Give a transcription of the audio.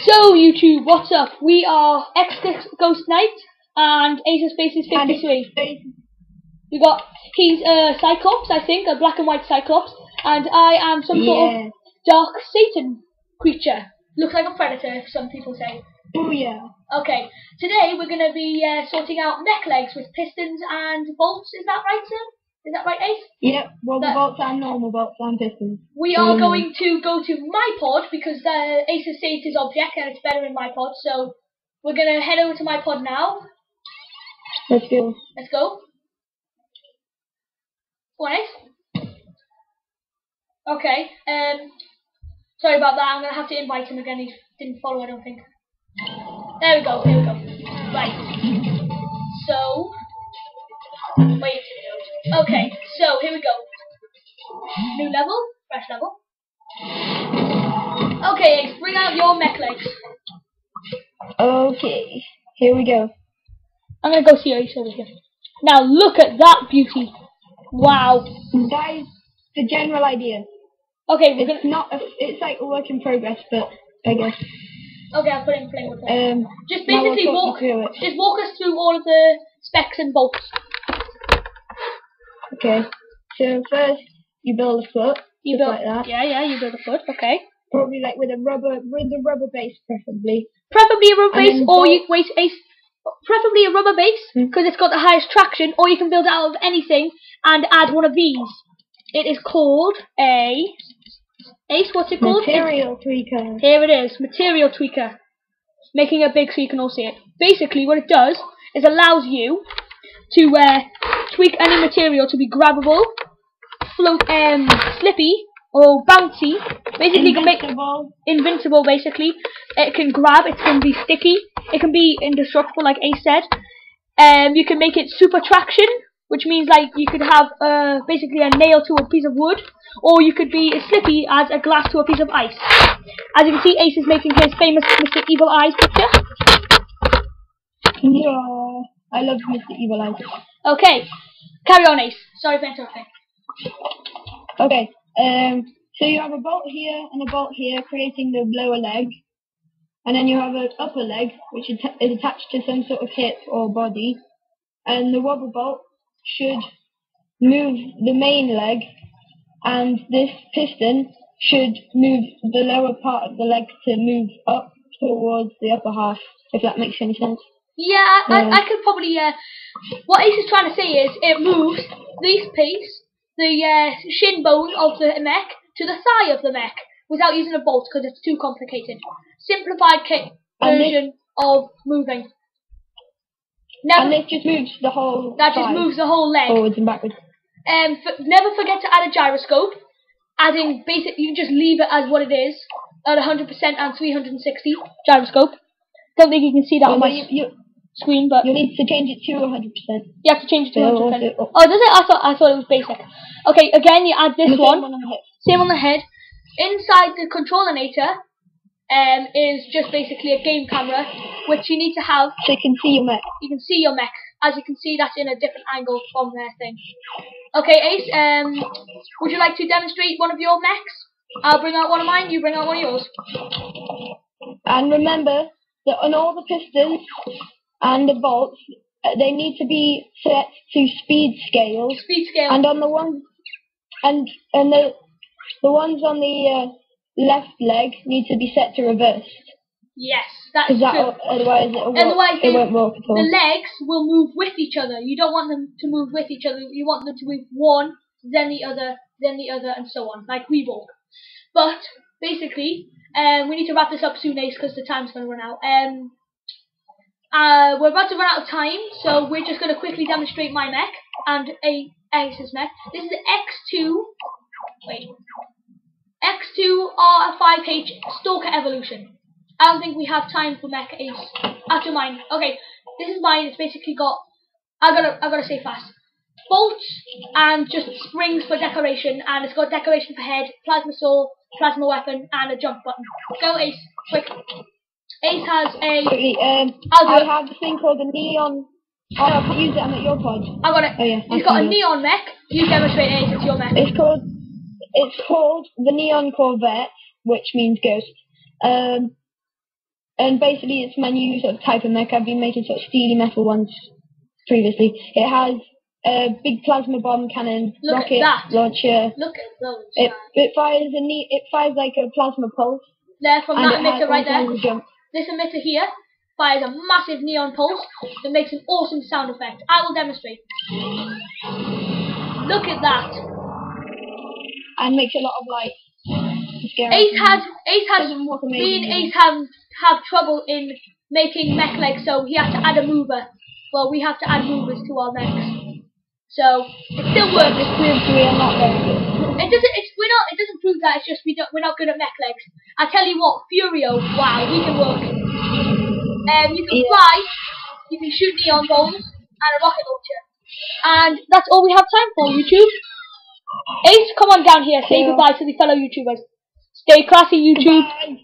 So YouTube, what's up? We are X Ghost Knight and Ace of Spaces 53. He's a Cyclops, I think, a black and white Cyclops, and I am some sort of dark Satan creature. Looks like a predator, some people say. Oh yeah. Okay, today we're going to be sorting out mech legs with pistons and bolts. Is that right, sir? Is that right, Ace? Yep, rubber bolts and normal bolts and pistons. We are going to go to my pod because Ace has saved his object and it's better in my pod. So we're going to head over to my pod now. Let's go. Let's go. Go on, Ace. Okay. Sorry about that. I'm going to have to invite him again. He didn't follow, I don't think. There we go. Here we go. Right. So. Wait. Okay, so here we go. New level, fresh level. Okay, Ace, bring out your mech legs. Okay, here we go. I'm gonna go see Ace over here. Now look at that beauty. Wow. That is the general idea. Okay, it's like a work in progress, but I guess. Okay, I'll put it in plain with it. Just basically walk us through all of the specs and bolts. Okay, so first you build a foot, like that. Yeah, you build a foot. Okay. Probably like with a rubber base, preferably. Preferably a rubber base, or preferably a rubber base because it's got the highest traction. Or you can build it out of anything and add one of these. It is called a Ace. What's it called? Material tweaker. Here it is, material tweaker. Making it big so you can all see it. Basically, what it does is allows you to tweak any material to be grabbable, slippy, or bouncy. Basically, invincible. Basically, it can grab. It can be sticky. It can be indestructible, like Ace said. You can make it super traction, which means like you could have basically a nail to a piece of wood, or you could be as slippy as a glass to a piece of ice. As you can see, Ace is making his famous Mr. Evil Eyes picture. Yeah. I love Mr. Evil Eyes. Okay, carry on, Ace. Sorry for interrupting. Okay, so you have a bolt here and a bolt here, creating the lower leg, and then you have an upper leg, which is attached to some sort of hip or body, and the rubber bolt should move the main leg, and this piston should move the lower part of the leg to move up towards the upper half, if that makes any sense. Yeah, I could probably, what Ace is trying to say is, it moves this piece, the shin bone of the mech, to the thigh of the mech, without using a bolt, because it's too complicated. Simplified version of moving. And it just moves the whole just moves the whole leg. Forwards and backwards. Never forget to add a gyroscope. Adding you can just leave it as what it is, at 100% and 360 gyroscope. Don't think you can see that on my screen, but you need to change it to 100%. You have to change it to 100%. Oh, does it? I thought it was basic. Okay, again, you add this one. Same on the head. Inside the controlinator is just basically a game camera, which you need to have. So you can see your mech. You can see your mech. As you can see, that's in a different angle from their thing. Okay, Ace. Would you like to demonstrate one of your mechs? I'll bring out one of mine. You bring out one of yours. And remember that on all the pistons and the bolts, they need to be set to speed scale. Speed scale. And on the one, and the ones on the left leg need to be set to reversed. Yes, that's true. Otherwise, it won't work at all. The legs will move with each other. You don't want them to move with each other. You want them to move one, then the other, and so on, like we walk. But basically, we need to wrap this up soon, Ace, because the time's going to run out. We're about to run out of time, so we're just going to quickly demonstrate my mech and Ace's mech. This is X2. Wait. X2 R5H Stalker Evolution. I don't think we have time for mech, Ace. After mine. Okay, this is mine. It's basically got. I gotta say fast. Bolts and just springs for decoration, and it's got decoration for head, plasma saw, plasma weapon, and a jump button. Go, Ace, quick. Ace has a. I have the thing called the neon. Oh, I can use it. I'm at your pod. I got it. Oh yeah. He's got a neon mech. You demonstrate, Ace. It's your mech. It's called the Neon Corvette, which means ghost. And basically it's my new sort of type of mech. I've been making sort of steely metal ones previously. It has a big plasma bomb cannon, rocket launcher. Look at those. It fires like a plasma pulse. There, from that emitter right there. Jump. This emitter here fires a massive neon pulse that makes an awesome sound effect. I will demonstrate. Look at that. And makes a lot of light. Ace has have trouble in making mech legs, so he has to add a mover. Well, we have to add movers to our mechs. So it still works. It proves we are not very good. It doesn't prove that. It's just we're not good at mech legs. I tell you what, Furio, wow, he can work. You can fly, you can shoot neon bombs, and a rocket launcher. And that's all we have time for, YouTube. Ace, come on down here. Say goodbye to the fellow YouTubers. Stay classy, YouTube. Bye.